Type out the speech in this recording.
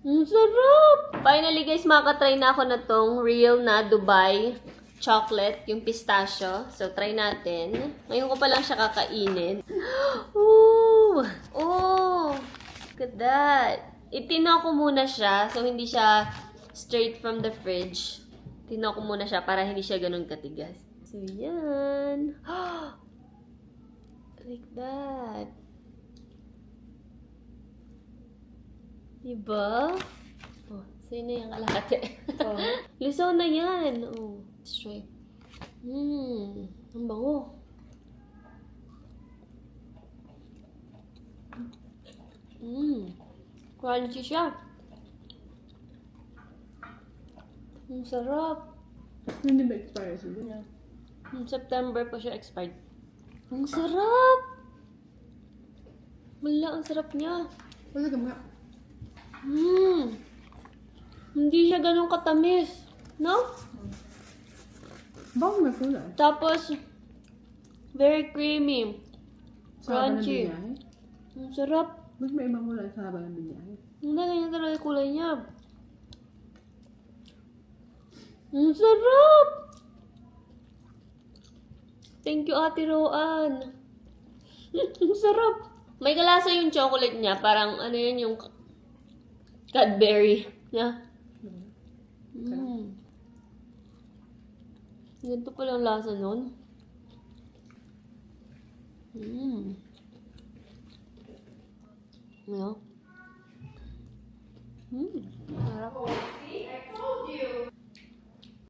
Ang sarap! Finally guys, makatry na ako na tong real na Dubai chocolate, yung pistachio. So, try natin. Ngayon ko pa lang siya kakainin. Ooh! Oh! Look at that! Itino ko muna siya, so hindi siya straight from the fridge. Tino ko muna siya para hindi siya ganun katigas. So, yan. Like that. Diba? Oh, so yun na yung kalahati. Oh. Lusaw na yan. Oh, straight. Ang bango. Crunchy siya. Ang sarap. Hindi ba expire sila? September pa siya expired. Ang sarap! Wala, ang sarap niya. Wala ka mga. Hindi siya ganun katamis. No? Bakit may kulay? Tapos, very creamy. Saba ng Crunchy. binyahe? Ang sarap. Ba't may ibang kulay sa haba ng binyahe? Hindi, ganyan talaga yung kulay niya. Ang sarap! Thank you, Ate Roan. Ang sarap. May kalasa yung chocolate niya. Parang, ano yun, yung Cadbury. Yeah. Ganito pala ang lasa nun. Ano? Sarap.